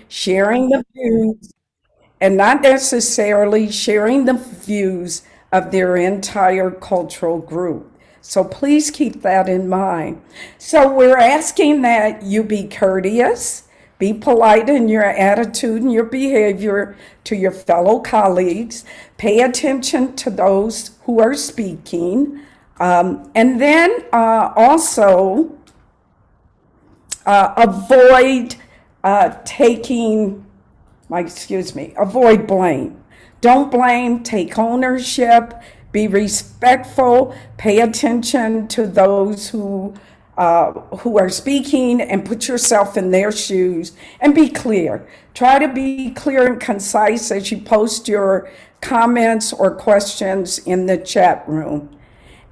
sharing the views and not necessarily sharing the views of their entire cultural group. So please keep that in mind. So we're asking that you be courteous, be polite in your attitude and your behavior to your fellow colleagues, pay attention to those who are speaking, and then also avoid taking avoid blame. Don't blame, take ownership, be respectful, pay attention to those who are speaking and put yourself in their shoes and be clear. Try to be clear and concise as you post your comments or questions in the chat room.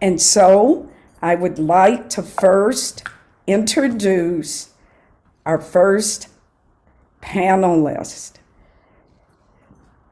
And so I would like to first introduce our first panelist.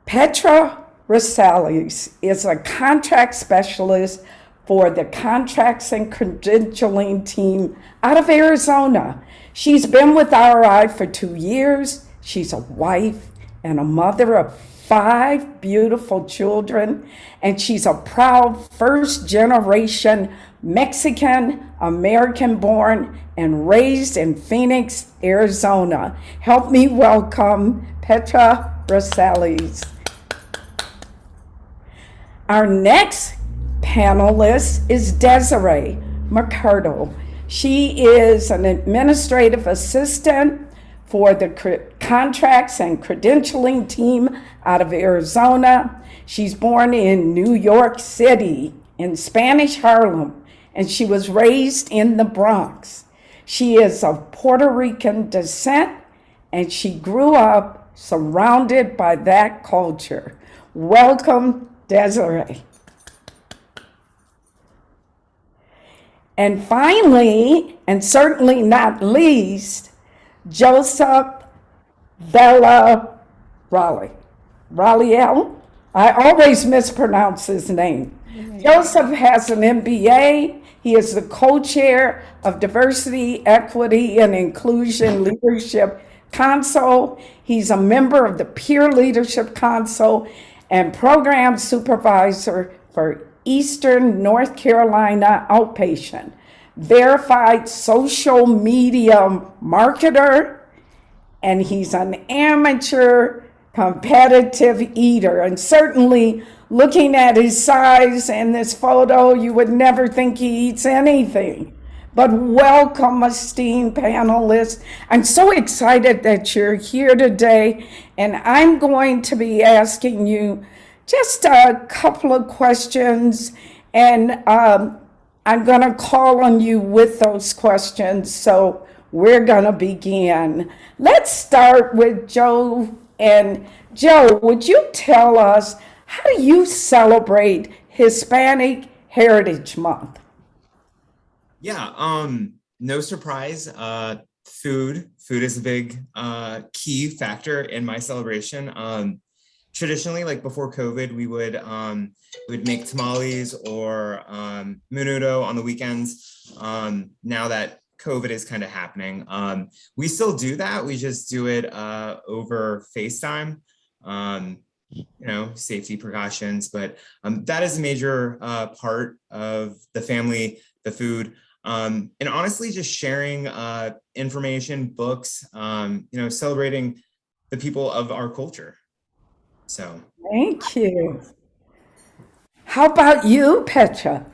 Petra Rosales is a contract specialist for the contracts and credentialing team out of Arizona. She's been with RI for 2 years. She's a wife and a mother of 5 beautiful children, and she's a proud first generation Mexican American born and raised in Phoenix, Arizona. Help me welcome Petra Rosales. Our next panelist is Desiree Mercado. She is an administrative assistant for the contracts and credentialing team out of Arizona. She's born in New York City in Spanish Harlem, and she was raised in the Bronx. She is of Puerto Rican descent, and she grew up surrounded by that culture. Welcome, Desiree. And finally, and certainly not least, Joseph Villareal. I always mispronounce his name. Joseph has an MBA. He is the co-chair of Diversity, Equity, and Inclusion Leadership Council. He's a member of the Peer Leadership Council and program supervisor for Eastern North Carolina Outpatient, verified social media marketer, and he's an amateur competitive eater. And certainly looking at his size in this photo, you would never think he eats anything. But welcome, esteemed panelists. I'm so excited that you're here today, and I'm going to be asking you just a couple of questions, and I'm going to call on you with those questions. So we're going to begin. Let's start with Joe. And Joe, would you tell us, how do you celebrate Hispanic Heritage Month? Yeah, no surprise. Food is a big key factor in my celebration. Traditionally, like before COVID, we would make tamales or menudo on the weekends. Now that COVID is kind of happening, we still do that. We just do it over FaceTime. Safety precautions, but that is a major part of the family, the food. And honestly, just sharing information, books, celebrating the people of our culture. So Thank you. How about you, Petra?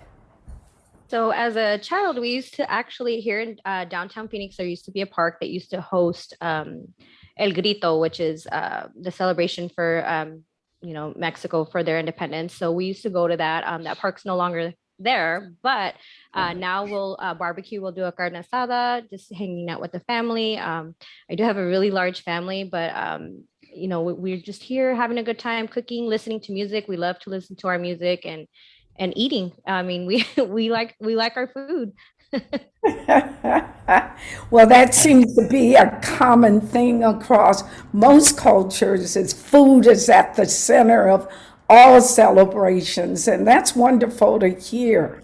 So as a child, we used to actually here in downtown Phoenix, there used to be a park that used to host El Grito, which is the celebration for Mexico for their independence. So we used to go to that. That park's no longer there, but now we'll barbecue. We'll do a carne asada, just hanging out with the family. I do have a really large family, but we're just here having a good time, cooking, listening to music. We love to listen to our music and eating. I mean, we like our food. Well, that seems to be a common thing across most cultures, is food is at the center of all celebrations, and that's wonderful to hear.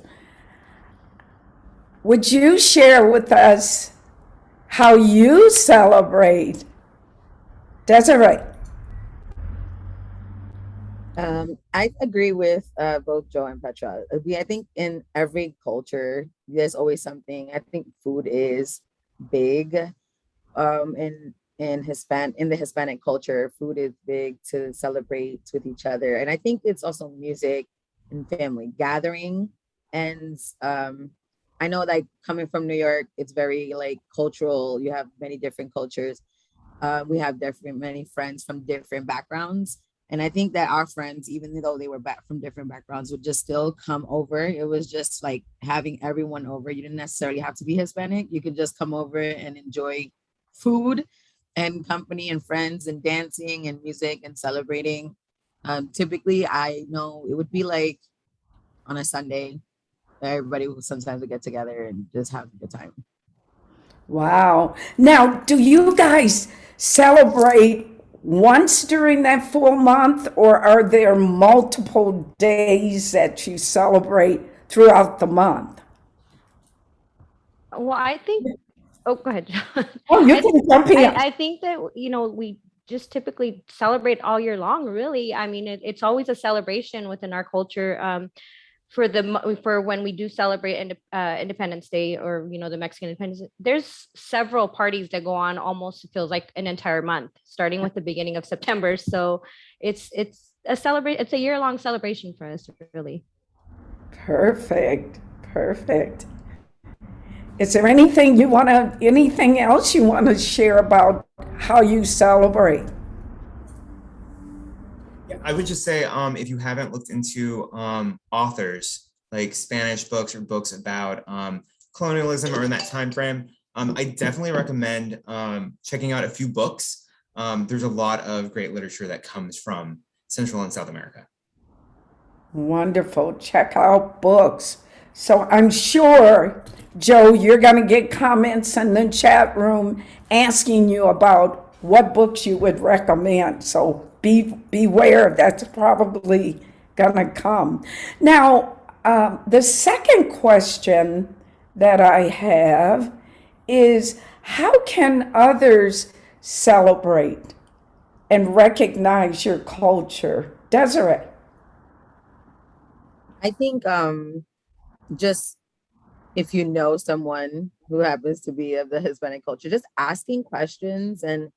Would you share with us how you celebrate Desiree. I agree with both Joe and Petra. I think in every culture, there's always something. I think food is big. In the Hispanic culture, food is big to celebrate with each other, and I think it's also music and family gathering. And I know, like coming from New York, it's very like cultural. You have many different cultures. We have different many friends from different backgrounds, and I think that our friends, even though they were back from different backgrounds, would just still come over. It was just like having everyone over. You didn't necessarily have to be Hispanic. You could just come over and enjoy food and company and friends and dancing and music and celebrating. Typically, I know it would be like on a Sunday, everybody would sometimes get together and just have a good time. Wow. Now, do you guys celebrate once during that full month, or are there multiple days that you celebrate throughout the month? Well, I think, oh, go ahead. Oh, you can jump in. I think that, we just typically celebrate all year long, really. I mean, it's always a celebration within our culture. For when we do celebrate Independence Day, or the Mexican Independence, there's several parties that go on, almost feels like an entire month, starting with the beginning of September. So it's a year-long celebration for us, really. Perfect. Is there anything else you want to share about how you celebrate? Yeah, I would just say, if you haven't looked into authors, like Spanish books or books about colonialism or in that time frame, I definitely recommend checking out a few books. There's a lot of great literature that comes from Central and South America. Wonderful. Check out books. So I'm sure, Joe, you're going to get comments in the chat room asking you about what books you would recommend. So beware, that's probably going to come. Now, the second question that I have is, how can others celebrate and recognize your culture? Desiree. I think just if you know someone who happens to be of the Hispanic culture, just asking questions. And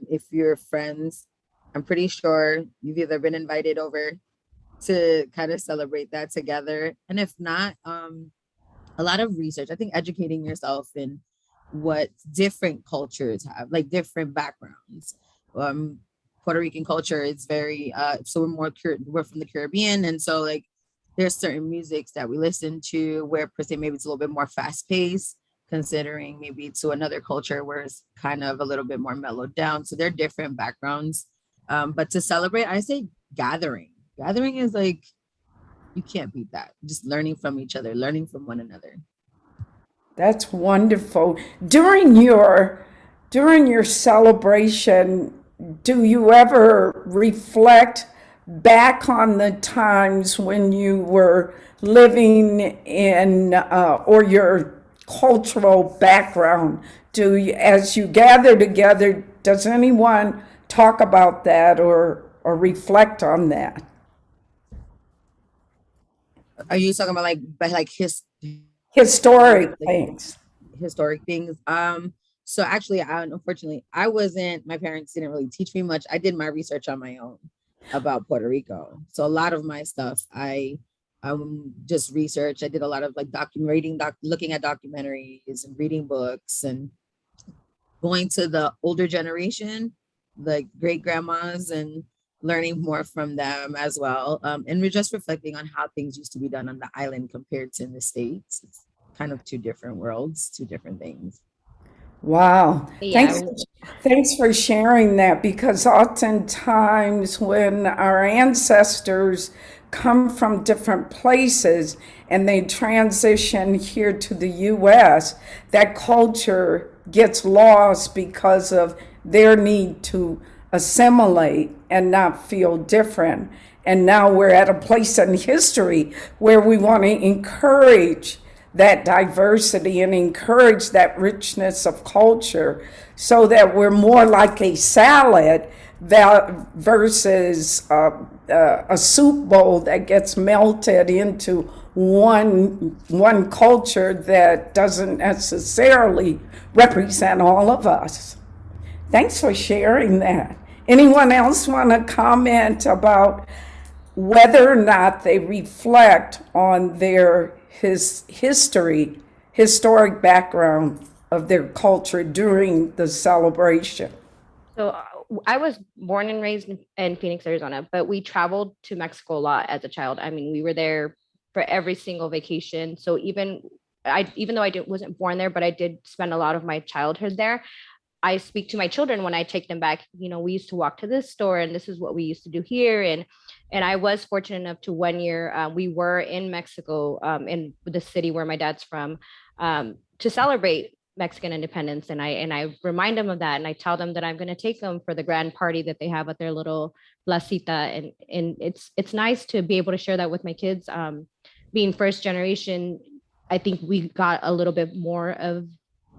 if you're friends, I'm pretty sure you've either been invited over to kind of celebrate that together. And if not, a lot of research. I think educating yourself in what different cultures have, like different backgrounds. Puerto Rican culture is very, so we're from the Caribbean. And so like, there's certain musics that we listen to where per se maybe it's a little bit more fast paced, considering maybe to another culture where it's kind of a little bit more mellowed down. So they're different backgrounds. But to celebrate, I say gathering. Gathering is like, you can't beat that. Just learning from each other, learning from one another. That's wonderful. During your celebration, do you ever reflect back on the times when you were living in or your cultural background? As you gather together, does anyone talk about that or reflect on that? Are you talking about like Historic things? Historic things. So actually, unfortunately, my parents didn't really teach me much. I did my research on my own about Puerto Rico. So a lot of my stuff, I just researched. I did a lot of like looking at documentaries and reading books and going to the older generation, like great grandmas, and learning more from them as well. And we're just reflecting on how things used to be done on the island compared to in the States. It's kind of two different worlds, two different things. Wow. Yeah. Thanks for sharing that, because oftentimes when our ancestors come from different places and they transition here to the US, that culture gets lost because of their need to assimilate and not feel different. And now we're at a place in history where we want to encourage that diversity and encourage that richness of culture so that we're more like a salad versus a soup bowl that gets melted into one culture that doesn't necessarily represent all of us. Thanks for sharing that. Anyone else want to comment about whether or not they reflect on their historic background of their culture during the celebration? So I was born and raised in Phoenix, Arizona, but we traveled to Mexico a lot as a child. I mean, we were there for every single vacation. So even though I wasn't born there, but I did spend a lot of my childhood there. I speak to my children when I take them back. You know, we used to walk to this store, and this is what we used to do here. And I was fortunate enough to one year we were in Mexico, in the city where my dad's from, to celebrate Mexican independence. And I remind them of that, and I tell them that I'm going to take them for the grand party that they have at their little placita. And it's nice to be able to share that with my kids. Being first generation, I think we got a little bit more of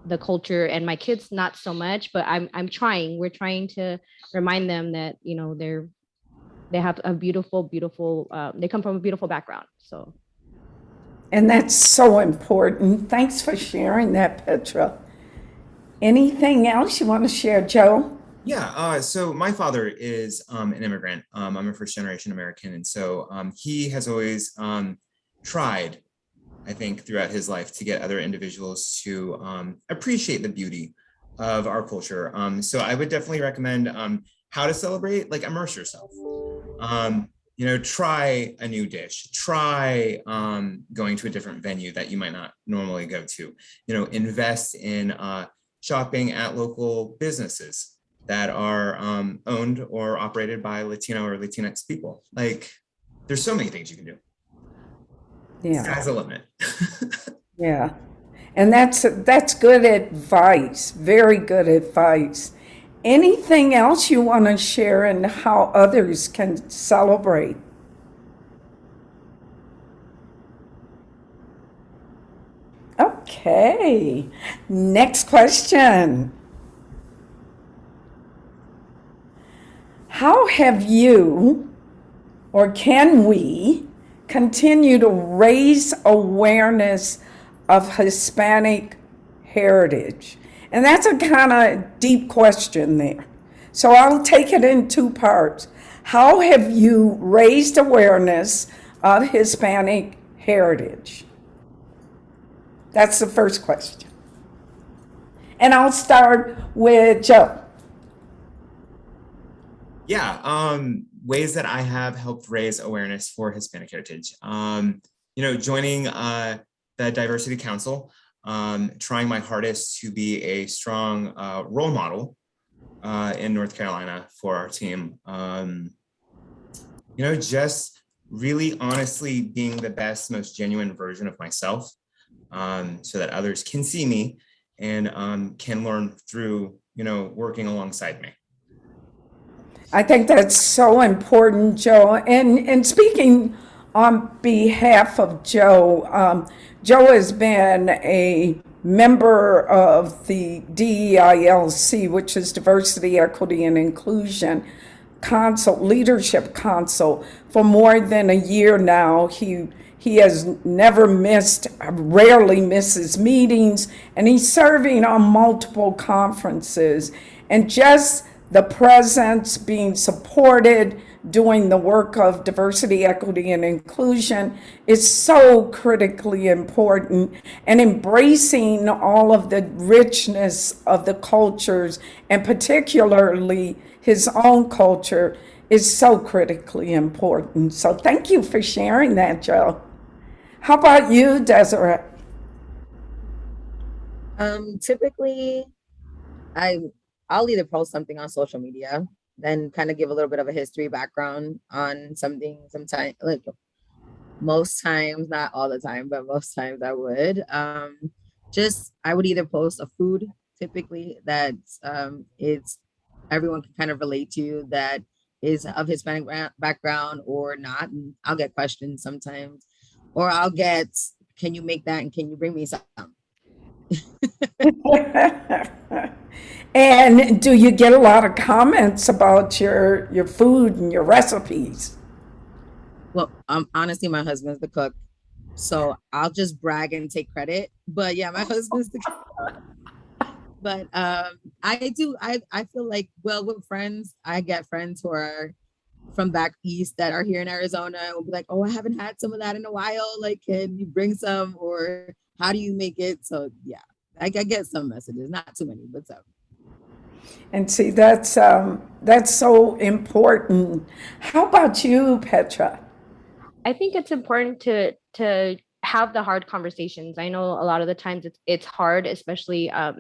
the culture, and my kids not so much, but we're trying to remind them that, you know, they have a beautiful they come from a beautiful background. So, and that's so important. Thanks for sharing that, Petra. Anything else you want to share, Joe? Yeah, so my father is an immigrant. I'm a first generation American, and so he has always tried, I think, throughout his life to get other individuals to appreciate the beauty of our culture. So I would definitely recommend how to celebrate, like immerse yourself. You know, try a new dish, try going to a different venue that you might not normally go to, you know, invest in shopping at local businesses that are owned or operated by Latino or Latinx people. Like, there's so many things you can do. Yeah. Sky's the limit. Yeah. And that's good advice. Very good advice. Anything else you want to share and how others can celebrate? Okay. Next question. How have you, or can we, continue to raise awareness of Hispanic heritage? And that's a kind of deep question there. So I'll take it in two parts. How have you raised awareness of Hispanic heritage? That's the first question. And I'll start with Joe. Yeah, ways that I have helped raise awareness for Hispanic heritage. You know, joining the Diversity Council, trying my hardest to be a strong role model in North Carolina for our team. You know, just really honestly being the best, most genuine version of myself, so that others can see me and can learn through, you know, working alongside me. I think that's so important, Joe. And speaking on behalf of Joe, Joe has been a member of the DEILC, which is Diversity, Equity, and Inclusion Leadership Council, for more than a year now. He has never missed, rarely misses meetings, and he's serving on multiple conferences. And just the presence, being supported, doing the work of diversity, equity, and inclusion is so critically important. And embracing all of the richness of the cultures, and particularly his own culture, is so critically important. So thank you for sharing that, Joe. How about you, Desiree? Typically, I'll either post something on social media, then kind of give a little bit of a history background on something. Sometimes, like most times, not all the time, but most times I would. I would either post a food, typically that it's everyone can kind of relate to, that is of Hispanic background or not. And I'll get questions sometimes, or I'll get can you make that? And can you bring me some? And do you get a lot of comments about your food and your recipes? Well, honestly, my husband's the cook, so I'll just brag and take credit. But yeah, my husband's the cook. But I feel like, well, with friends, I get friends who are from back east that are here in Arizona and will be like, oh, I haven't had some of that in a while. Like, can you bring some? Or how do you make it? So yeah, I get some messages, not too many, but some. And see, that's so important. How about you, Petra? I think it's important to have the hard conversations. I know a lot of the times it's hard, especially I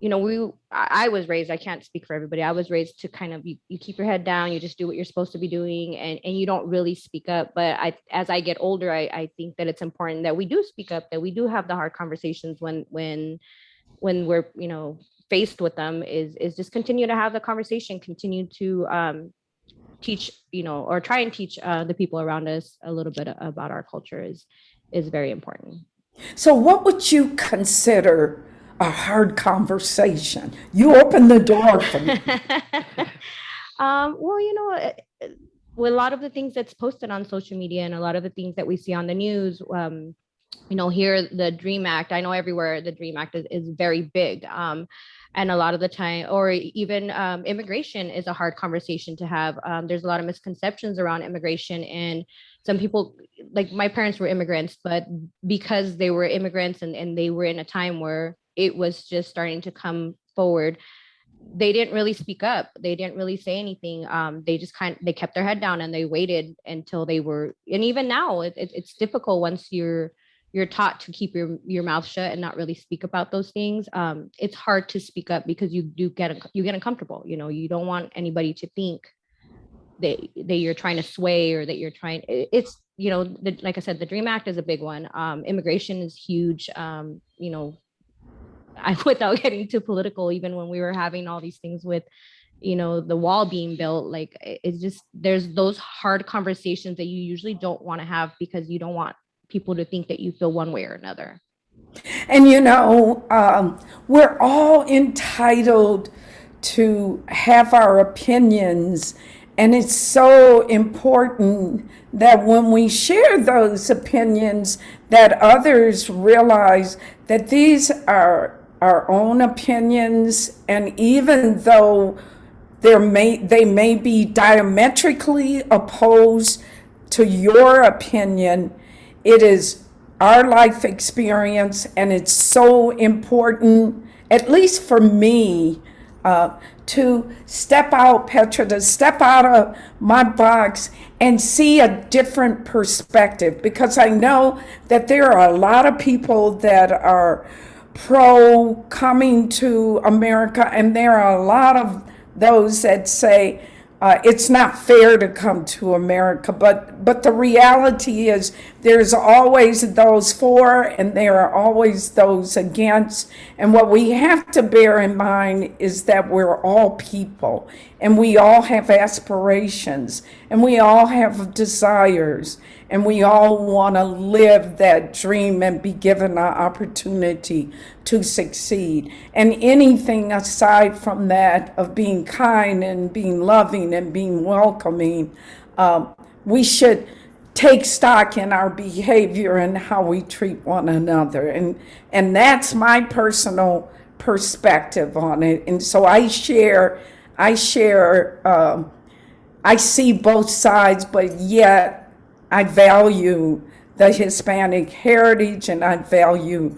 was raised, I can't speak for everybody. I was raised to kind of you keep your head down, you just do what you're supposed to be doing, and you don't really speak up. But as I get older, I think that it's important that we do speak up, that we do have the hard conversations when we're faced with them, is just continue to have the conversation, continue to teach, or try and teach the people around us a little bit about our culture is very important. So what would you consider a hard conversation? You open the door for me. Well, with a lot of the things that's posted on social media and a lot of the things that we see on the news, here, the Dream Act, I know everywhere the Dream Act is very big. And a lot of the time, or even immigration is a hard conversation to have. There's a lot of misconceptions around immigration, and some people, like my parents were immigrants, but because they were immigrants and they were in a time where it was just starting to come forward, they didn't really speak up. They didn't really say anything. They just they kept their head down and they waited until they were, and even now it's difficult once you're taught to keep your mouth shut and not really speak about those things. It's hard to speak up because you get uncomfortable. You don't want anybody to think that you're trying to sway, or that you're trying. It's like I said, the Dream Act is a big one. Immigration is huge. Without getting too political, even when we were having all these things with the wall being built, like it's just, there's those hard conversations that you usually don't want to have because you don't want people to think that you feel one way or another. And we're all entitled to have our opinions, and it's so important that when we share those opinions, that others realize that these are our own opinions, and even though they may be diametrically opposed to your opinion, it is our life experience, and it's so important, at least for me, to step out, Petra, to step out of my box and see a different perspective, because I know that there are a lot of people that are pro coming to America, and there are a lot of those that say it's not fair to come to America, but the reality is there's always those for and there are always those against. And what we have to bear in mind is that we're all people, and we all have aspirations, and we all have desires, and we all want to live that dream and be given the opportunity to succeed. And anything aside from that, of being kind and being loving and being welcoming, we should take stock in our behavior and how we treat one another. And that's my personal perspective on it. And so I see both sides, but yet I value the Hispanic heritage, and I value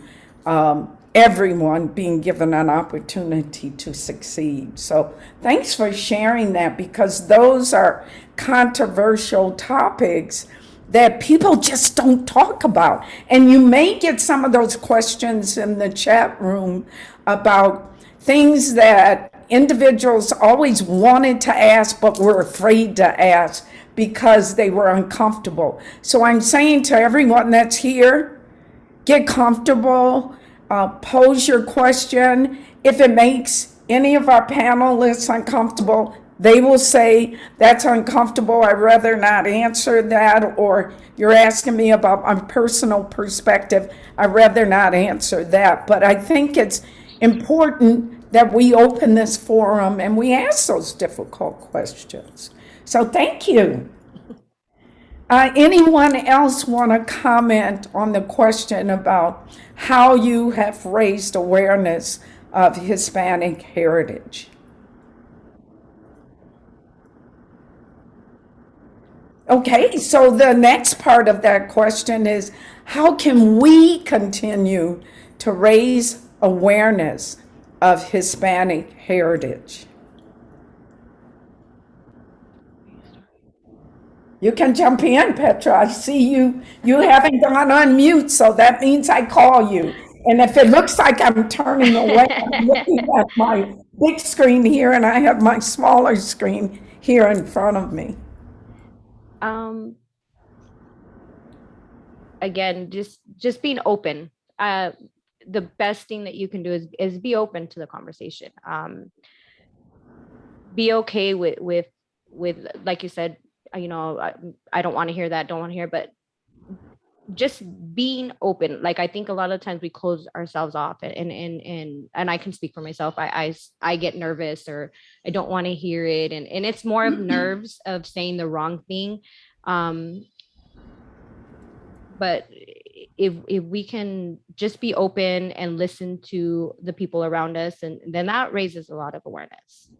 everyone being given an opportunity to succeed. So thanks for sharing that, because those are controversial topics that people just don't talk about. And you may get some of those questions in the chat room about things that individuals always wanted to ask but were afraid to ask because they were uncomfortable. So I'm saying to everyone that's here, get comfortable, pose your question. If it makes any of our panelists uncomfortable, they will say, that's uncomfortable, I'd rather not answer that, or you're asking me about my personal perspective, I'd rather not answer that. But I think it's important that we open this forum and we ask those difficult questions. So thank you. Anyone else want to comment on the question about how you have raised awareness of Hispanic heritage? Okay, so the next part of that question is, how can we continue to raise awareness of Hispanic heritage? You can jump in, Petra. I see you. You haven't gone on mute, so that means I call you. And if it looks like I'm turning away, I'm looking at my big screen here, and I have my smaller screen here in front of me. Again, just being open. The best thing that you can do is be open to the conversation. Be okay with like you said, I don't want to hear that, don't want to hear, but just being open. Like, I think a lot of times we close ourselves off, and I can speak for myself. I get nervous, or I don't want to hear it. And it's more of nerves of saying the wrong thing. But if we can just be open and listen to the people around us, and then that raises a lot of awareness.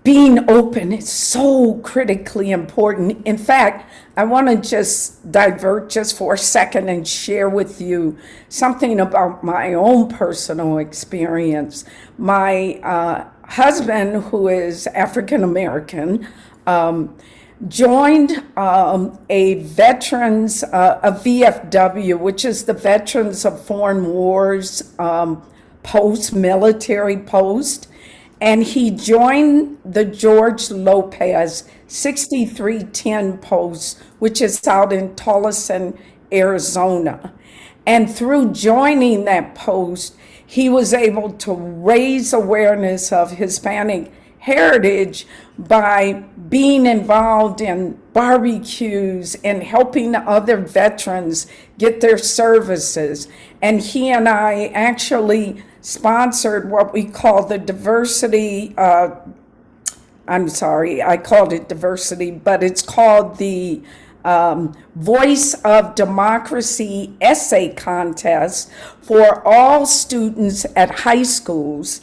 Being open is so critically important. In fact, I want to just divert just for a second and share with you something about my own personal experience. My husband, who is African American, joined a veterans, a VFW, which is the Veterans of Foreign Wars post, military post. And he joined the George Lopez 6310 post, which is out in Tolleson, Arizona. And through joining that post, he was able to raise awareness of Hispanic heritage by being involved in barbecues and helping other veterans get their services. And he and I actually sponsored what we call the diversity, I'm sorry, I called it diversity, but it's called the Voice of Democracy essay contest for all students at high schools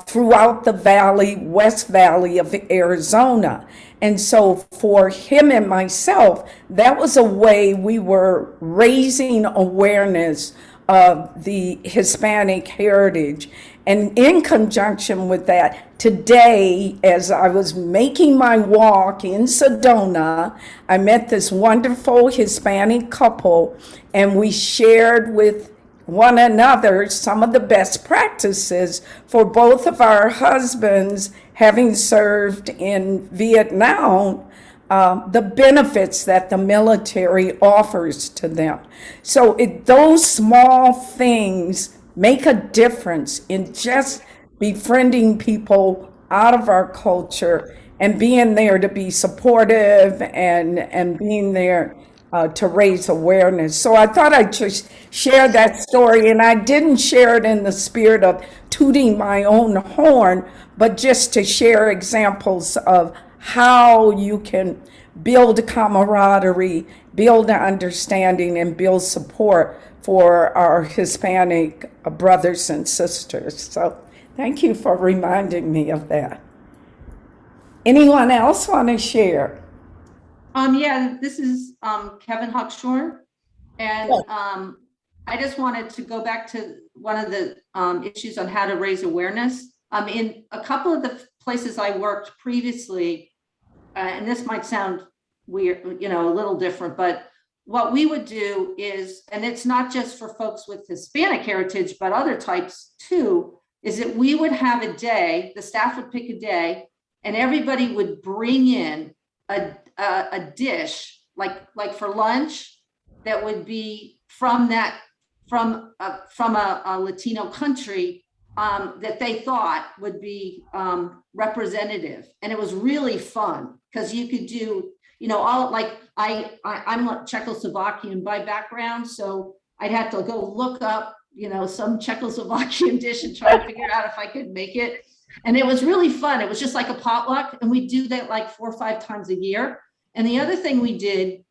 throughout the Valley, West Valley of Arizona. And so for him and myself, that was a way we were raising awareness of the Hispanic heritage. And in conjunction with that, today, as I was making my walk in Sedona, I met this wonderful Hispanic couple, and we shared with one another some of the best practices for both of our husbands having served in Vietnam, the benefits that the military offers to them. So those small things make a difference in just befriending people out of our culture and being there to be supportive and being there to raise awareness. So I thought I'd just share that story, and I didn't share it in the spirit of tooting my own horn, but just to share examples of how you can build camaraderie, build understanding, and build support for our Hispanic brothers and sisters. So thank you for reminding me of that. Anyone else want to share? Yeah, this is Kevin Hawkshorn, and I just wanted to go back to one of the issues on how to raise awareness. In a couple of the places I worked previously, and this might sound weird, a little different, but what we would do is, and it's not just for folks with Hispanic heritage, but other types too, is that we would have a day, the staff would pick a day, and everybody would bring in a dish like for lunch that would be from a Latino country that they thought would be representative. And it was really fun because you could do, all like I'm Czechoslovakian by background. So I'd have to go look up, some Czechoslovakian dish and try to figure out if I could make it. And it was really fun. It was just like a potluck. And we do that like 4 or 5 times a year. And the other thing we did,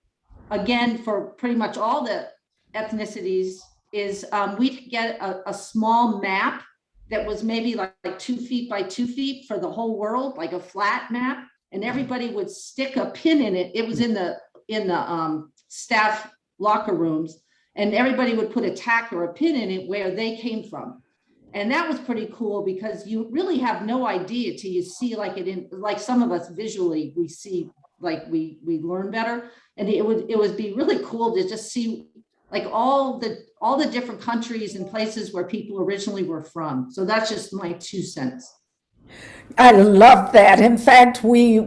again, for pretty much all the ethnicities, is we'd get a small map that was maybe like 2 feet by 2 feet for the whole world, like a flat map. And everybody would stick a pin in it. It was in the staff locker rooms. And everybody would put a tack or a pin in it where they came from. And that was pretty cool because you really have no idea till you see like like some of us visually, we see like we learn better. And it would be really cool to just see like all the different countries and places where people originally were from. So that's just my 2 cents. I love that. In fact, we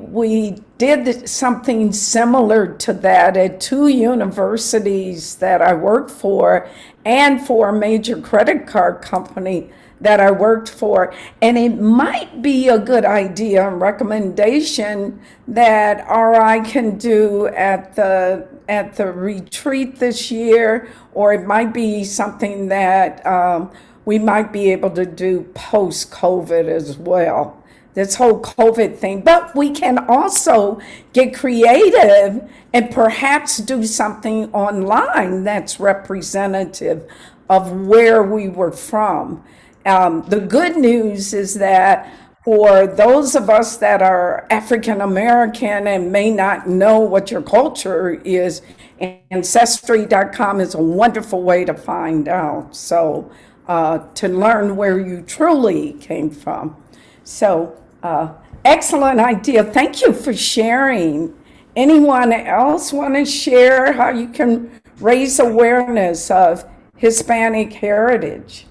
did something similar to that at 2 universities that I worked for and for a major credit card company that I worked for. And it might be a good idea and recommendation that RI can do at the retreat this year, or it might be something that we might be able to do post-COVID as well, this whole COVID thing. But we can also get creative and perhaps do something online that's representative of where we were from. The good news is that for those of us that are African American and may not know what your culture is, Ancestry.com is a wonderful way to find out. So to learn where you truly came from. So excellent idea. Thank you for sharing. Anyone else want to share how you can raise awareness of Hispanic heritage?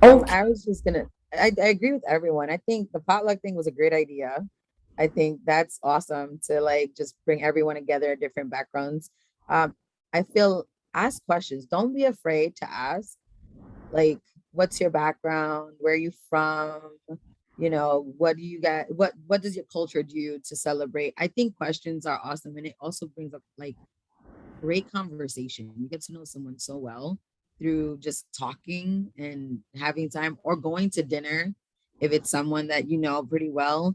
I was just I agree with everyone. I think the potluck thing was a great idea. I think that's awesome to like just bring everyone together, different backgrounds. I feel ask questions. Don't be afraid to ask. Like, what's your background? Where are you from? What do you got? What does your culture do to celebrate? I think questions are awesome, and it also brings up like great conversation. You get to know someone so well through just talking and having time, or going to dinner. If it's someone that you know pretty well,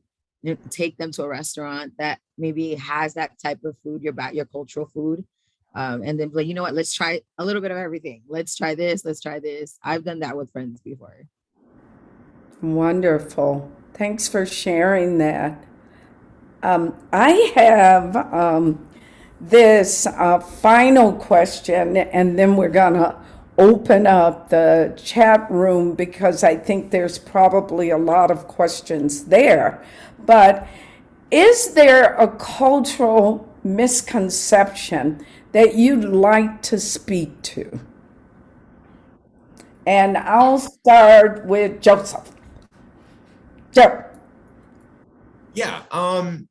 take them to a restaurant that maybe has that type of food, your cultural food. And then like, you know what, let's try a little bit of everything. Let's try this. I've done that with friends before. Wonderful. Thanks for sharing that. I have this final question, and then we're going to open up the chat room because I think there's probably a lot of questions there. But is there a cultural misconception that you'd like to speak to? And I'll start with Joseph. Joe. Yeah,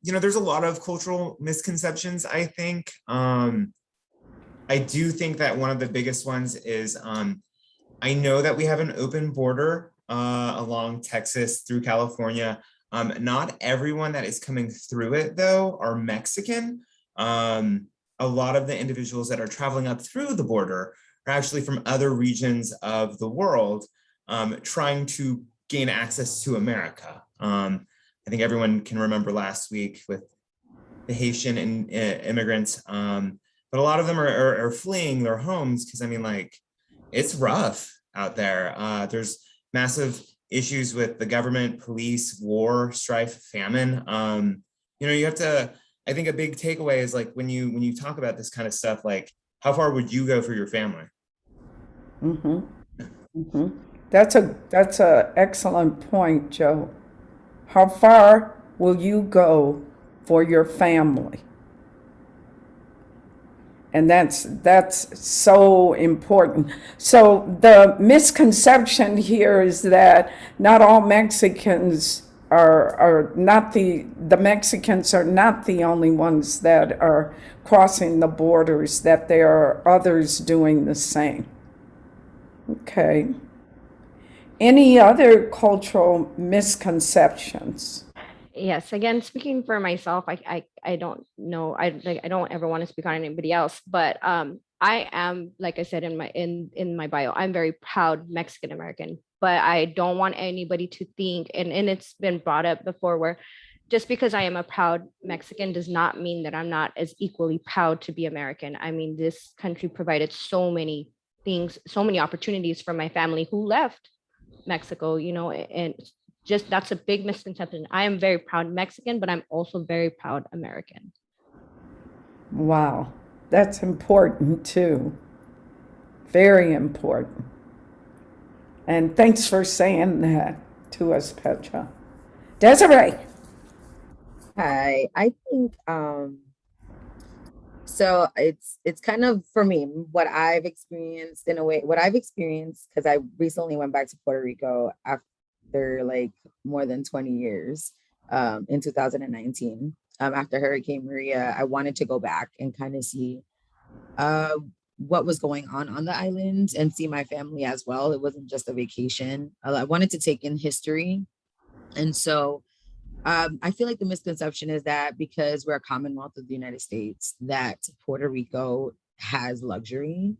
there's a lot of cultural misconceptions, I think. I do think that one of the biggest ones is I know that we have an open border along Texas through California. Not everyone that is coming through it, though, are Mexican. A lot of the individuals that are traveling up through the border are actually from other regions of the world trying to gain access to America. I think everyone can remember last week with the Haitian immigrants. But a lot of them are fleeing their homes because, it's rough out there. There's massive issues with the government, police, war, strife, famine. You have to, I think a big takeaway is like when you talk about this kind of stuff, like how far would you go for your family? Mm-hmm. Mm-hmm. That's a excellent point, Joe. How far will you go for your family? And that's so important. So the misconception here is that not all Mexicans are not the Mexicans are not the only ones that are crossing the borders, that there are others doing the same. Okay. Any other cultural misconceptions? Yes, again, speaking for myself, I don't know, I don't ever want to speak on anybody else, but I am, like I said in my bio, I'm very proud Mexican American, but I don't want anybody to think, and it's been brought up before, where just because I am a proud Mexican does not mean that I'm not as equally proud to be American. I mean, this country provided so many things, so many opportunities for my family who left Mexico, and just that's a big misconception. I am very proud Mexican, but I'm also very proud American. Wow, that's important too. Very important. And thanks for saying that to us, Petra. Desiree. Hi, I think so it's kind of for me what I've experienced in a way, what I've experienced because I recently went back to Puerto Rico after like more than 20 years in 2019 after Hurricane Maria. I wanted to go back and kind of see uh what was going on the island and see my family as well. It wasn't just a vacation. I wanted to take in history. And so I feel like the misconception is that because we're a Commonwealth of the United States, that Puerto Rico has luxury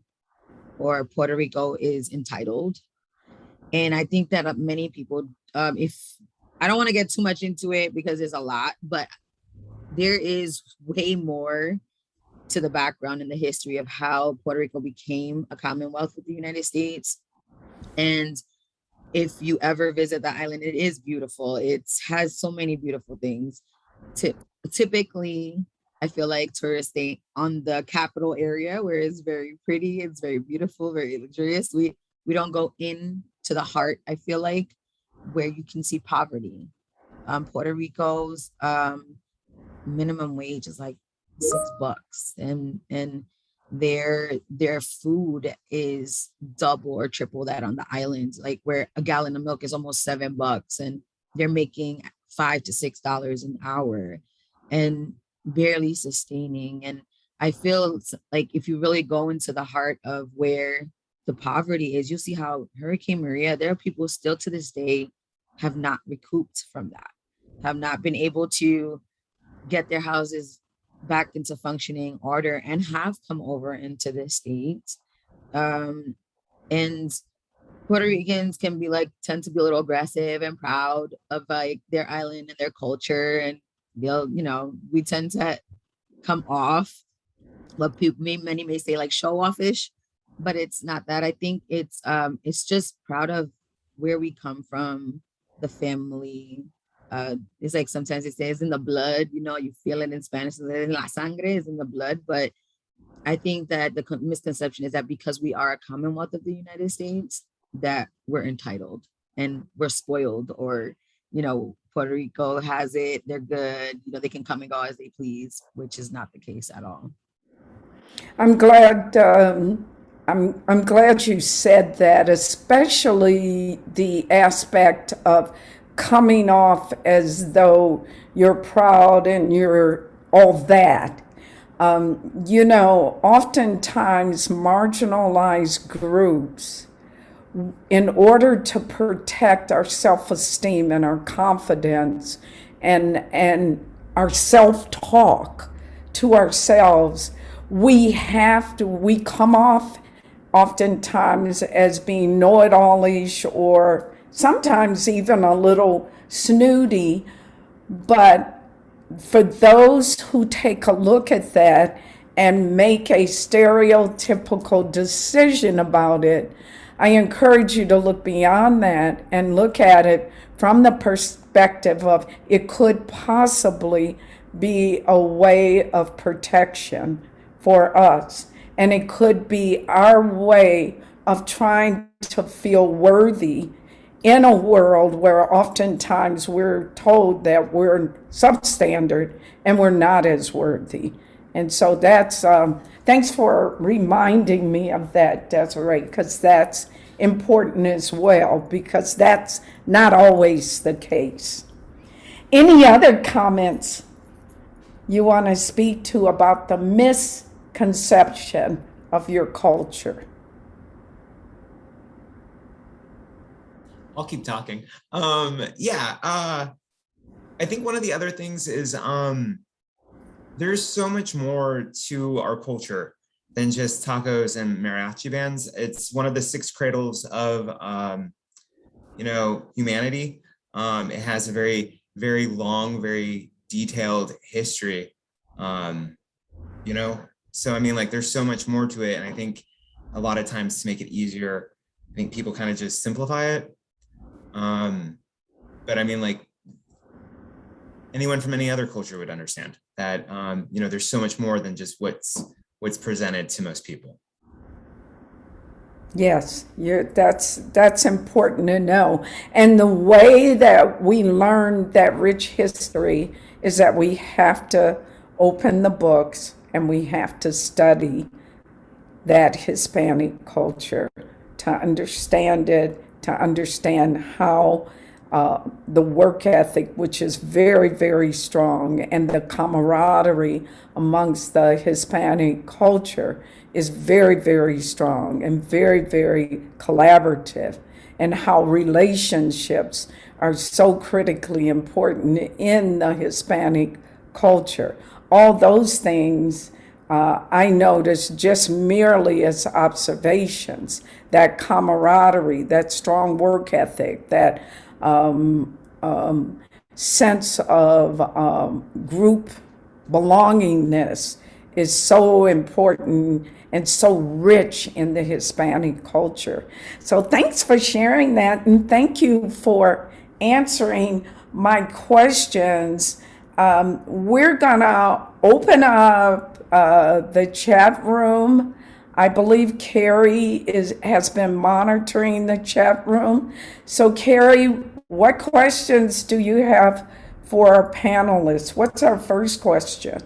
or Puerto Rico is entitled. And I think that many people, if I don't want to get too much into it because there's a lot, but there is way more to the background and the history of how Puerto Rico became a Commonwealth of the United States. And if you ever visit the island, it is beautiful. It has so many beautiful things. Typically, I feel like tourists stay on the capital area where it's very pretty, it's very beautiful, very luxurious. We don't go in to the heart, I feel like, where you can see poverty. Puerto Rico's minimum wage is like $6, and their food is double or triple that on the island, like where a gallon of milk is almost $7 and they're making $5 to $6 an hour and barely sustaining. And I feel like if you really go into the heart of where the poverty is, you'll see how Hurricane Maria, there are people still to this day have not recouped from that, have not been able to get their houses back into functioning order and have come over into the States. And Puerto Ricans can be tend to be a little aggressive and proud of like their island and their culture. And they'll, we tend to come off what many may say like show offish, but it's not that. I think it's just proud of where we come from, the family. It's like sometimes they say it's in the blood, you feel it in Spanish, la sangre is in the blood. But I think that the misconception is that because we are a Commonwealth of the United States, that we're entitled and we're spoiled, or, Puerto Rico has it, they're good, they can come and go as they please, which is not the case at all. I'm glad I'm glad you said that, especially the aspect of coming off as though you're proud and you're all that. Oftentimes marginalized groups, in order to protect our self-esteem and our confidence and our self-talk to ourselves, we come off oftentimes as being know-it-allish or sometimes even a little snooty. But for those who take a look at that and make a stereotypical decision about it, I encourage you to look beyond that and look at it from the perspective of it could possibly be a way of protection for us. And it could be our way of trying to feel worthy in a world where oftentimes we're told that we're substandard and we're not as worthy. And so that's, thanks for reminding me of that, Desiree, because that's important as well, because that's not always the case. Any other comments you want to speak to about the misconception of your culture? I'll keep talking. I think one of the other things is there's so much more to our culture than just tacos and mariachi bands. It's one of the six cradles of humanity. It has a very, very long, very detailed history. So I mean, like, there's so much more to it, and I think a lot of times, to make it easier, I think people kind of just simplify it. But I mean, like, anyone from any other culture would understand that there's so much more than just what's presented to most people. Yes, that's important to know. And the way that we learn that rich history is that we have to open the books and we have to study that Hispanic culture to understand it, to understand how the work ethic, which is very, very strong, and the camaraderie amongst the Hispanic culture is very, very strong and very, very collaborative, and how relationships are so critically important in the Hispanic culture. All those things I noticed just merely as observations, that camaraderie, that strong work ethic, that sense of group belongingness is so important and so rich in the Hispanic culture. So thanks for sharing that, and thank you for answering my questions. We're gonna open up the chat room. I believe Carrie has been monitoring the chat room. So Carrie, what questions do you have for our panelists? What's our first question?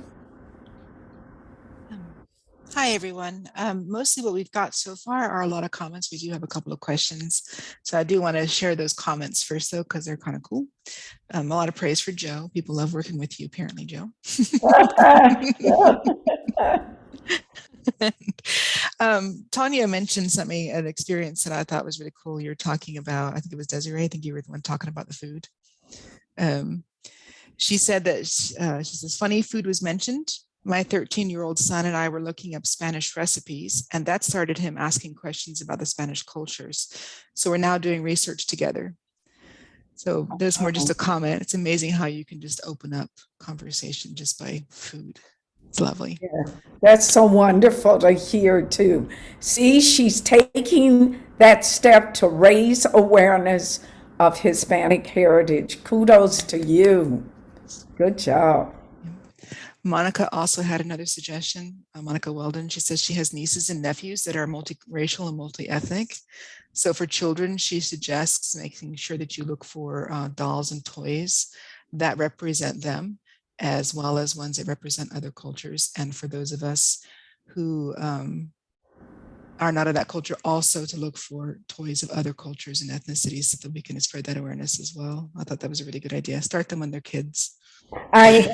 Hi, everyone. Mostly what we've got so far are a lot of comments. We do have a couple of questions. So I do want to share those comments first, though, because they're kind of cool. A lot of praise for Joe. People love working with you, apparently, Joe. Tanya mentioned something, an experience that I thought was really cool. You were talking about, I think it was Desiree, I think you were the one talking about the food. She said that, she says, funny food was mentioned. My 13-year-old son and I were looking up Spanish recipes, and that started him asking questions about the Spanish cultures. So we're now doing research together. So there's more just a comment. It's amazing how you can just open up conversation just by food. It's lovely. Yeah, that's so wonderful to hear too. See, she's taking that step to raise awareness of Hispanic heritage. Kudos to you. Good job. Monica also had another suggestion. Monica Weldon, she says she has nieces and nephews that are multiracial and multi-ethnic. So for children, she suggests making sure that you look for dolls and toys that represent them, as well as ones that represent other cultures. And for those of us who are not of that culture, also to look for toys of other cultures and ethnicities so that we can spread that awareness as well. I thought that was a really good idea. Start them when they're kids. I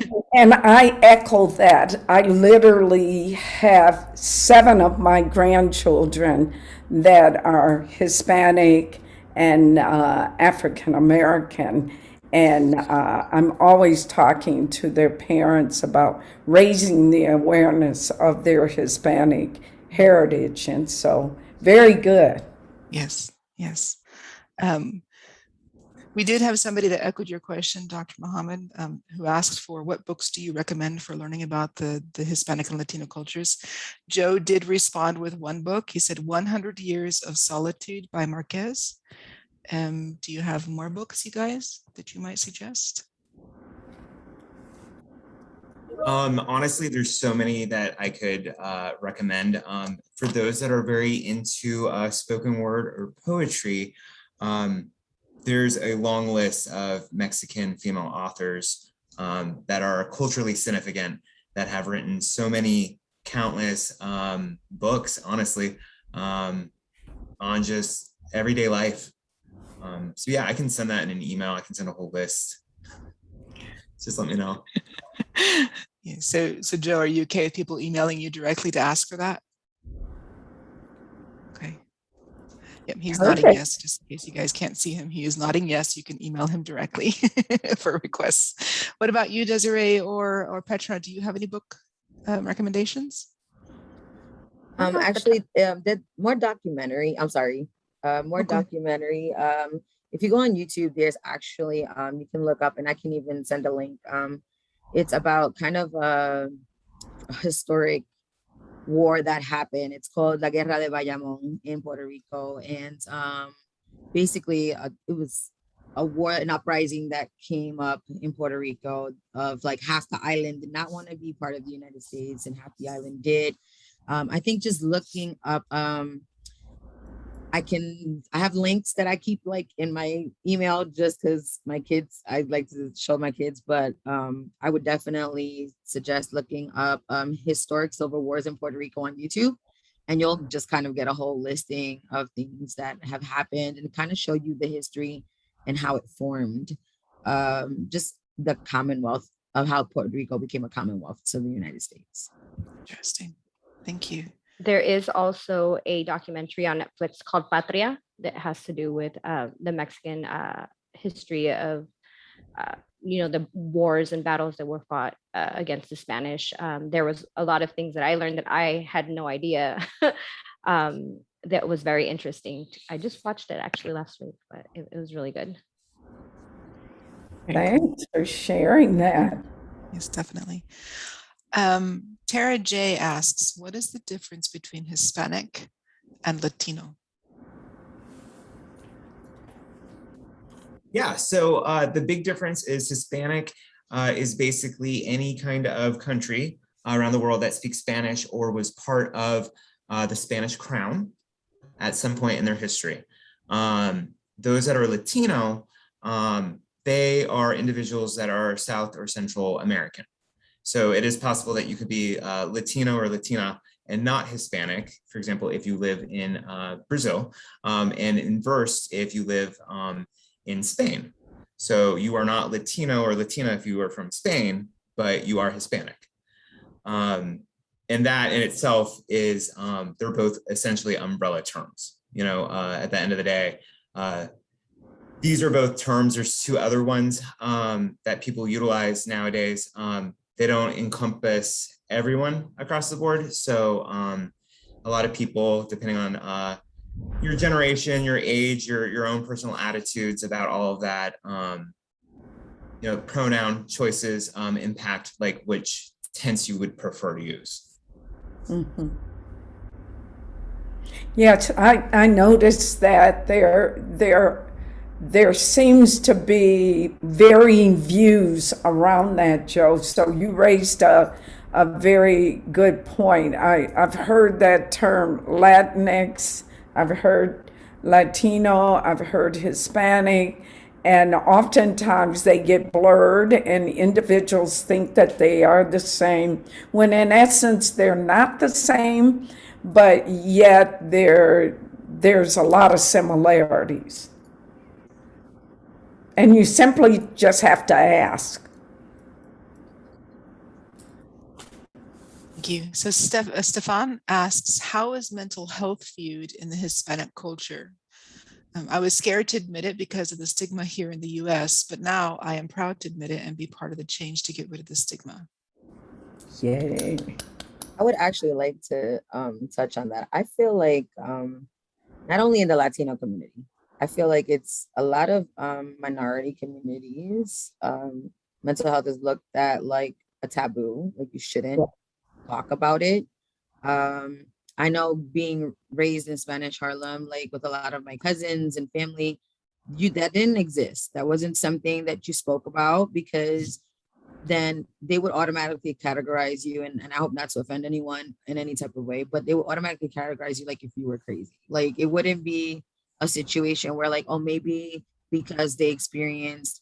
echo that. I literally have 7 of my grandchildren that are Hispanic and African American. And I'm always talking to their parents about raising the awareness of their Hispanic heritage. And so, very good. Yes, yes. We did have somebody that echoed your question, Dr. Muhammad, who asked for what books do you recommend for learning about the Hispanic and Latino cultures? Joe did respond with one book. He said 100 Years of Solitude by Marquez. Do you have more books, you guys, that you might suggest? Honestly, there's so many that I could recommend. For those that are very into spoken word or poetry, there's a long list of Mexican female authors that are culturally significant, that have written so many countless books, honestly, on just everyday life. So yeah, I can send that in an email. I can send a whole list. just let me know. Yeah, so Joe, are you okay with people emailing you directly to ask for that? Okay. Yep, he's nodding Perfect. yes, just in case you guys can't see him. He is nodding yes. You can email him directly for requests. What about you, Desiree or Petra? Do you have any book recommendations? Actually, did more documentary. I'm sorry, more Okay. documentary. If you go on YouTube, there's actually you can look up, and I can even send a link. It's about kind of a historic war that happened. It's called La Guerra de Vallamon in Puerto Rico, and basically it was a war, an uprising that came up in Puerto Rico of like half the island did not want to be part of the United States, and half the island did. I think just looking up, I have links that I keep like in my email just because my kids, I like to show my kids, but I would definitely suggest looking up historic civil wars in Puerto Rico on YouTube. And you'll just kind of get a whole listing of things that have happened and kind of show you the history and how it formed. Just the Commonwealth of how Puerto Rico became a Commonwealth to the United States. Interesting. Thank you. There is also a documentary on Netflix called Patria that has to do with the Mexican history of, the wars and battles that were fought against the Spanish. There was a lot of things that I learned that I had no idea that was very interesting. I just watched it actually last week, but it was really good. Very cool. Thanks for sharing that. Yes, definitely. Tara J asks, what is the difference between Hispanic and Latino? Yeah, so the big difference is Hispanic is basically any kind of country around the world that speaks Spanish or was part of the Spanish crown at some point in their history. Those that are Latino, they are individuals that are South or Central American. So it is possible that you could be Latino or Latina and not Hispanic, for example, if you live in Brazil, and inverse if you live in Spain. So you are not Latino or Latina if you are from Spain, but you are Hispanic. And that in itself is, they're both essentially umbrella terms. At the end of the day, these are both terms. There's two other ones that people utilize nowadays. They don't encompass everyone across the board. So a lot of people, depending on your generation, your age, your own personal attitudes about all of that, pronoun choices impact like which tense you would prefer to use. Mm-hmm. Yes, I noticed that there seems to be varying views around that, Joe. So you raised a very good point. I've heard that term Latinx, I've heard Latino, I've heard Hispanic, and oftentimes they get blurred and individuals think that they are the same, when in essence they're not the same, but yet there's a lot of similarities. And you simply just have to ask. Thank you. So Stefan asks, how is mental health viewed in the Hispanic culture? I was scared to admit it because of the stigma here in the US, but now I am proud to admit it and be part of the change to get rid of the stigma. Yay. I would actually like to touch on that. I feel like not only in the Latino community, I feel like it's a lot of minority communities. Mental health is looked at like a taboo, like you shouldn't talk about it. I know being raised in Spanish Harlem, like with a lot of my cousins and family, that didn't exist. That wasn't something that you spoke about because then they would automatically categorize you. And I hope not to offend anyone in any type of way, but they would automatically categorize you like if you were crazy. Like it wouldn't be a situation where like, oh, maybe because they experienced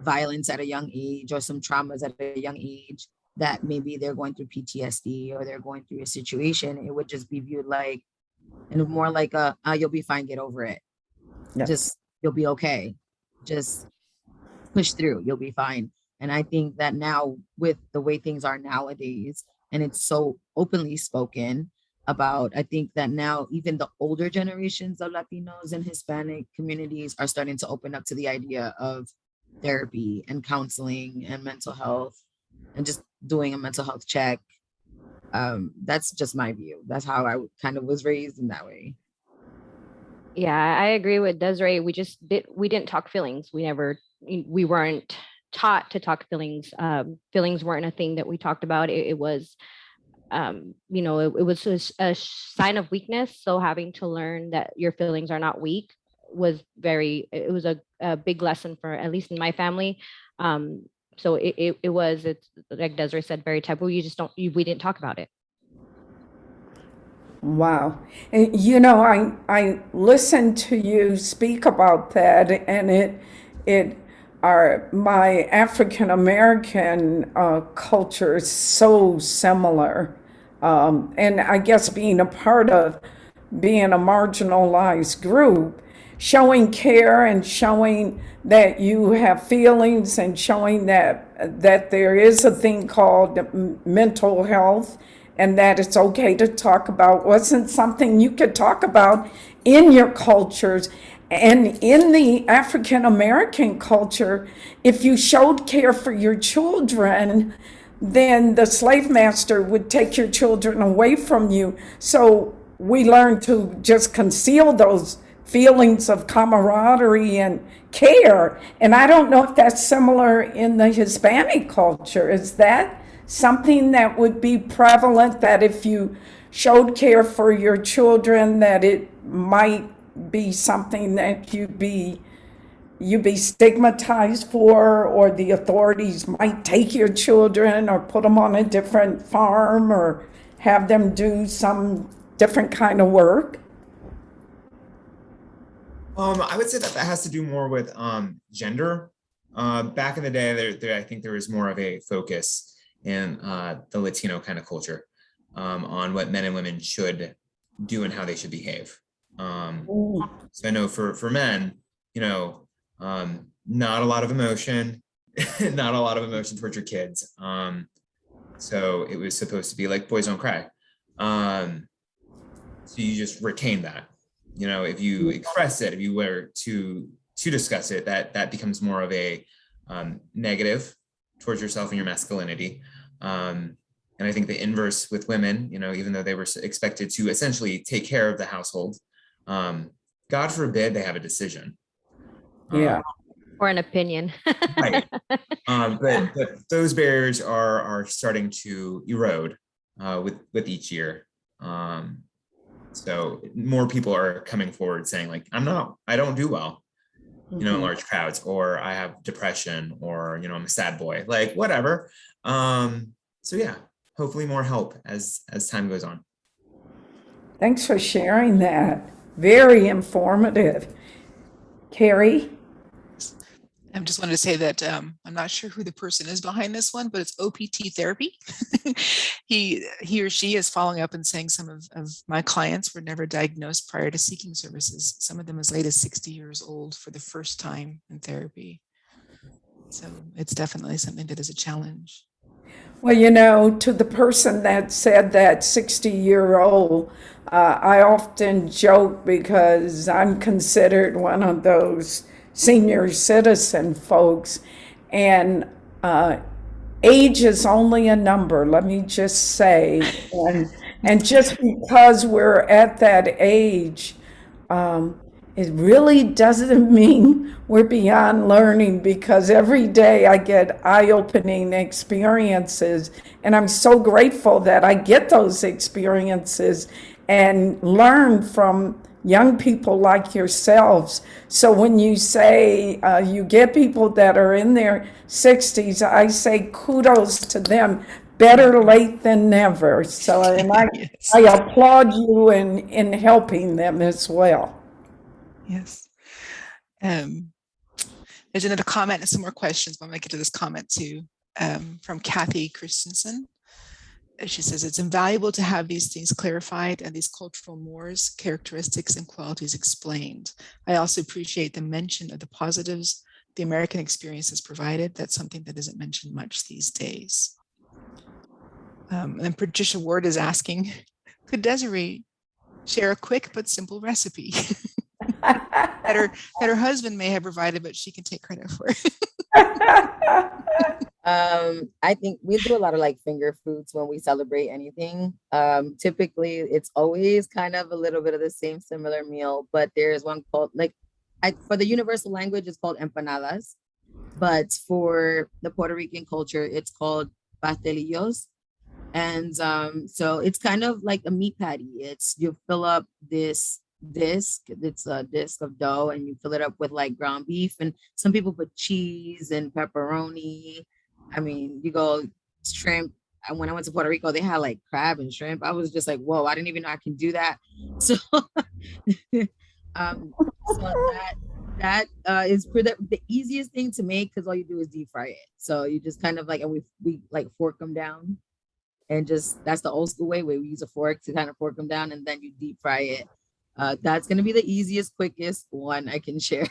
violence at a young age or some traumas at a young age, that maybe they're going through PTSD or they're going through a situation. It would just be viewed like, and more like you'll be fine, get over it. Yes. Just, you'll be okay. Just push through, you'll be fine. And I think that now, with the way things are nowadays, and it's so openly spoken about, I think that now even the older generations of Latinos and Hispanic communities are starting to open up to the idea of therapy and counseling and mental health and just doing a mental health check. That's just my view. That's how I kind of was raised in that way. Yeah, I agree with Desiree. We didn't talk feelings. We weren't taught to talk feelings. Feelings weren't a thing that we talked about. It was, it was a sign of weakness. So having to learn that your feelings are not weak it was a big lesson for, at least in my family. So it's like Desiree said, very taboo. We didn't talk about it. Wow. And, I listened to you speak about that, and my African American culture is so similar. And I guess being a part of being a marginalized group, showing care and showing that you have feelings and showing that there is a thing called mental health and that it's okay to talk about wasn't something you could talk about in your cultures. And in the African American culture, if you showed care for your children, then the slave master would take your children away from you. So we learned to just conceal those feelings of camaraderie and care. And I don't know if that's similar in the Hispanic culture. Is that something that would be prevalent, that if you showed care for your children, that it might be something that you'd be stigmatized for, or the authorities might take your children or put them on a different farm or have them do some different kind of work? I would say that has to do more with gender. Back in the day, I think there was more of a focus in the Latino kind of culture on what men and women should do and how they should behave. So I know for men, not a lot of emotion, not a lot of emotion towards your kids. So it was supposed to be like boys don't cry. So you just retain that. If you express it, if you were to discuss it, that becomes more of a negative towards yourself and your masculinity. And I think the inverse with women, even though they were expected to essentially take care of the household, God forbid they have a decision. Yeah. Or an opinion. Right. But those barriers are starting to erode with each year. So more people are coming forward saying like, I don't do well, in large crowds, or I have depression, or, I'm a sad boy, like whatever. So yeah, hopefully more help as time goes on. Thanks for sharing that. Very informative. Carrie? I just wanted to say that I'm not sure who the person is behind this one, but it's OPT therapy. he or she is following up and saying some of my clients were never diagnosed prior to seeking services, some of them as late as 60 years old for the first time in therapy. So it's definitely something that is a challenge. Well, to the person that said that 60-year-old, I often joke because I'm considered one of those senior citizen folks, and age is only a number, let me just say. And just because we're at that age, it really doesn't mean we're beyond learning, because every day I get eye-opening experiences, and I'm so grateful that I get those experiences and learn from young people like yourselves. So when you say you get people that are in their 60s, I say kudos to them. Better late than never. So and Yes. I applaud you in helping them as well. Yes. There's another comment and some more questions, but I'm going to get to this comment too, from Kathy Christensen. She says, it's invaluable to have these things clarified and these cultural mores, characteristics, and qualities explained. I also appreciate the mention of the positives the American experience has provided. That's something that isn't mentioned much these days. And Patricia Ward is asking, could Desiree share a quick but simple recipe that her husband may have provided, but she can take credit for? I think we do a lot of like finger foods when we celebrate anything. Typically it's always kind of a little bit of the same similar meal, but there's one called for the universal language, it's called empanadas, but for the Puerto Rican culture, it's called pastelillos. And so it's kind of like a meat patty. You fill up this disc, it's a disc of dough, and you fill it up with like ground beef, and some people put cheese and pepperoni. I mean, you go shrimp. And when I went to Puerto Rico, they had like crab and shrimp. I was just like, whoa, I didn't even know I can do that. So so that is the easiest thing to make, because all you do is deep fry it. So you just kind of like, and we like fork them down, and just, that's the old school way where we use a fork to kind of fork them down, and then you deep fry it. That's going to be the easiest, quickest one I can share.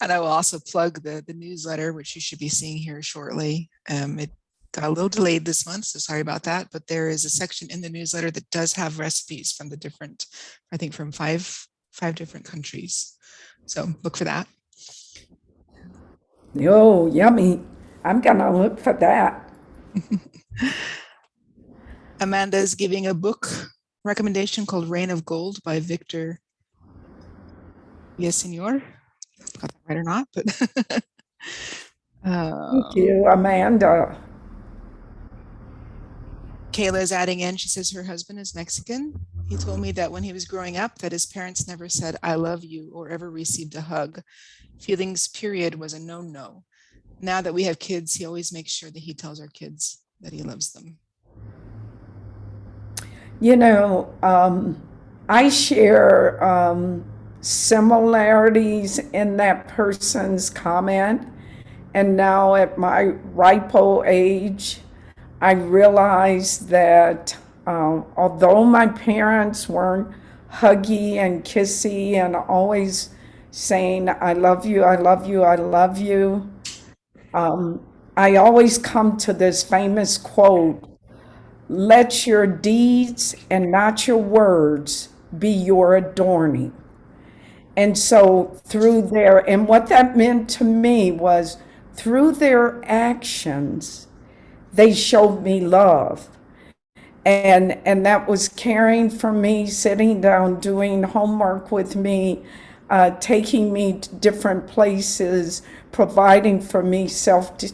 And I will also plug the newsletter, which you should be seeing here shortly. It got a little delayed this month, so sorry about that. But there is a section in the newsletter that does have recipes from the different, I think from five different countries. So look for that. Oh, yummy. I'm gonna look for that. Amanda is giving a book recommendation called Reign of Gold by Victor Villaseñor. Got that right or not, but Thank you, Amanda. Kayla is adding in, she says her husband is Mexican. He told me that when he was growing up that his parents never said, I love you, or ever received a hug. Feelings, period, was a no-no. Now that we have kids, he always makes sure that he tells our kids that he loves them. You know, I share similarities in that person's comment. And now at my ripe old age, I realize that although my parents weren't huggy and kissy and always saying, I love you, I love you, I love you, I always come to this famous quote, let your deeds and not your words be your adorning. And so through and what that meant to me was through their actions, they showed me love. And that was caring for me, sitting down, doing homework with me, taking me to different places, providing for me safety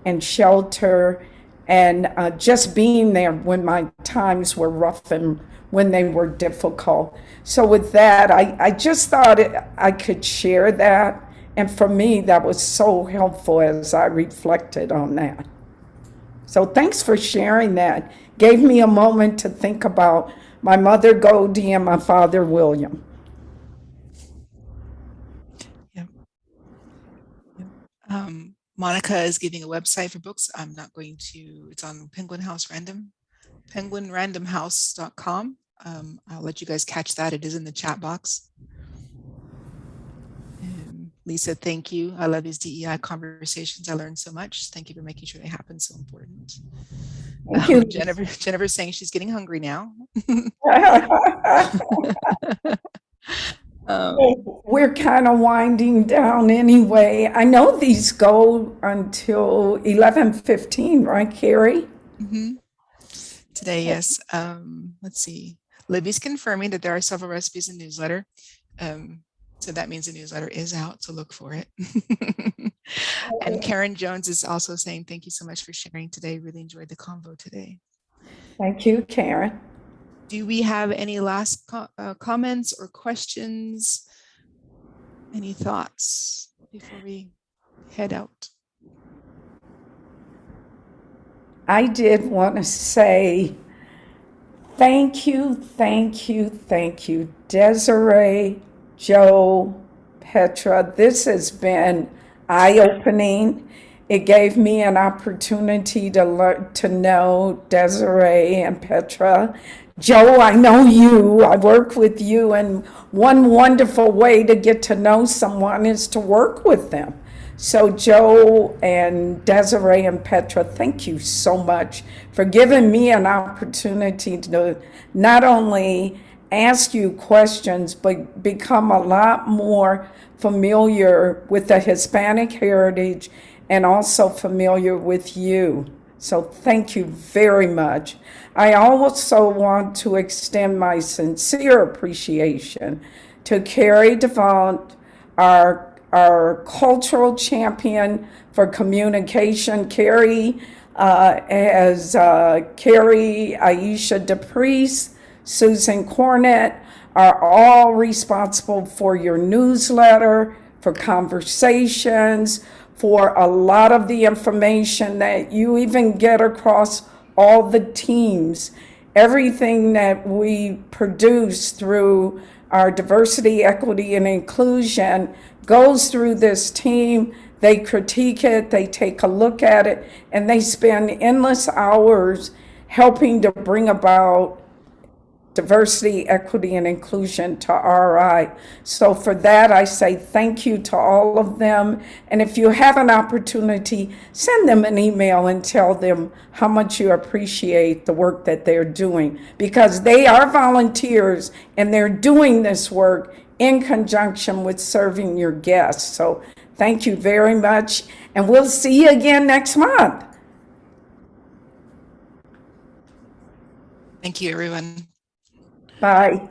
and shelter, and just being there when my times were rough and when they were difficult. So with that, I just thought I could share that. And for me, that was so helpful as I reflected on that. So thanks for sharing that. Gave me a moment to think about my mother Goldie and my father William. Yep. Monica is giving a website for books. I'm not going to, it's on penguinrandomhouse.com. I'll let you guys catch that. It is in the chat box. Lisa, thank you. I love these DEI conversations. I learned so much. Thank you for making sure they happen. So important. Thank you. Jennifer's saying she's getting hungry now. We're kind of winding down anyway. I know these go until 11:15, right, Carrie? Mm-hmm. Today, yes. Let's see. Libby's confirming that there are several recipes in the newsletter. So that means the newsletter is out, so look for it. And Karen Jones is also saying, thank you so much for sharing today. Really enjoyed the convo today. Thank you, Karen. Do we have any last comments or questions? Any thoughts before we head out? I did want to say thank you, thank you, thank you, Desiree, Joe, Petra. This has been eye-opening, It gave me an opportunity to learn to know Desiree and Petra. Joe, I know you. I work with you, and one wonderful way to get to know someone is to work with them. So Joe and Desiree and Petra, thank you so much for giving me an opportunity to not only ask you questions, but become a lot more familiar with the Hispanic heritage and also familiar with you. So thank you very much. I also want to extend my sincere appreciation to Carrie Devant, our cultural champion for communication. Carrie, Carrie, Aisha DePriest, Susan Cornett are all responsible for your newsletter, for conversations, for a lot of the information that you even get across all the teams. Everything that we produce through our diversity, equity, and inclusion goes through this team. They critique it, they take a look at it, and they spend endless hours helping to bring about diversity, equity, and inclusion to RI. So for that, I say thank you to all of them. And if you have an opportunity, send them an email and tell them how much you appreciate the work that they're doing, because they are volunteers and they're doing this work in conjunction with serving your guests. So thank you very much. And we'll see you again next month. Thank you, everyone. Bye.